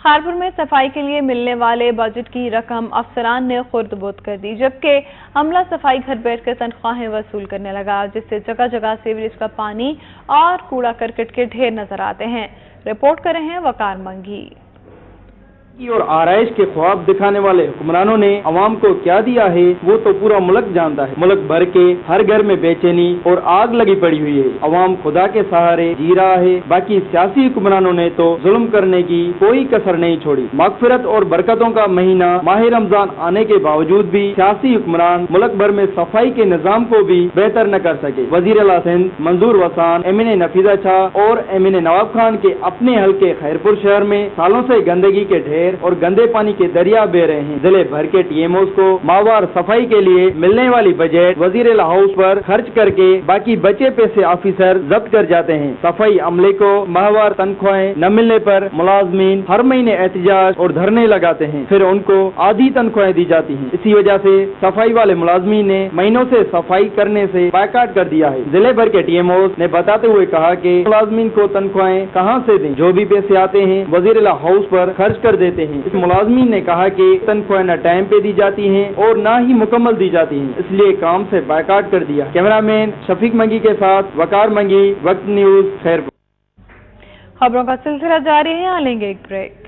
خارپور میں صفائی کے لیے ملنے والے بجٹ کی رقم افسران نے خرد بورد کر دی، جبکہ عملہ صفائی گھر بیٹھ کر تنخواہیں وصول کرنے لگا، جس سے جگہ جگہ سیوریج کا پانی اور کوڑا کرکٹ کے ڈھیر نظر آتے ہیں۔ رپورٹ کر رہے ہیں وقار منگی۔ اور آرائش کے خواب دکھانے والے حکمرانوں نے عوام کو کیا دیا ہے وہ تو پورا ملک جانتا ہے۔ ملک بھر کے ہر گھر میں بے چینی اور آگ لگی پڑی ہوئی ہے۔ عوام خدا کے سہارے جی رہا ہے، باقی سیاسی حکمرانوں نے تو ظلم کرنے کی کوئی کسر نہیں چھوڑی۔ مغفرت اور برکتوں کا مہینہ ماہ رمضان آنے کے باوجود بھی سیاسی حکمران ملک بھر میں صفائی کے نظام کو بھی بہتر نہ کر سکے۔ وزیر اعلیٰ سندھ منظور وسان ایم این نفیسہ شاہ اور ایم این نواب خان کے اپنے حلقے خیرپور شہر میں سالوں سے گندگی کے ڈھیر اور گندے پانی کے دریا بہ رہے ہیں۔ ضلع بھر کے ٹی ایم اوز کو ماہوار صفائی کے لیے ملنے والی بجٹ وزیر اعلیٰ ہاؤس پر خرچ کر کے باقی بچے پیسے آفیسر ضبط کر جاتے ہیں۔ صفائی عملے کو ماہوار تنخواہیں نہ ملنے پر ملازمین ہر مہینے احتجاج اور دھرنے لگاتے ہیں، پھر ان کو آدھی تنخواہیں دی جاتی ہیں۔ اسی وجہ سے صفائی والے ملازمین نے مہینوں سے صفائی کرنے سے بائیکاٹ کر دیا ہے۔ ضلع بھر کے ٹی ایم اوز نے بتاتے ہوئے کہا کہ ملازمین کو تنخواہیں کہاں سے دیں، جو بھی پیسے آتے ہیں وزیر اعلیٰ ہاؤس پر خرچ کر دیتے ہیں۔ اس ملازمین نے کہا کہ تنخواہیں نہ ٹائم پہ دی جاتی ہیں اور نہ ہی مکمل دی جاتی ہیں، اس لیے کام سے بائیکاٹ کر دیا۔ کیمرہ مین شفیق منگی کے ساتھ وقار منگی، وقت نیوز، خیرپور۔ خبروں کا سلسلہ جاری ہے، لیں گے ایک بریک۔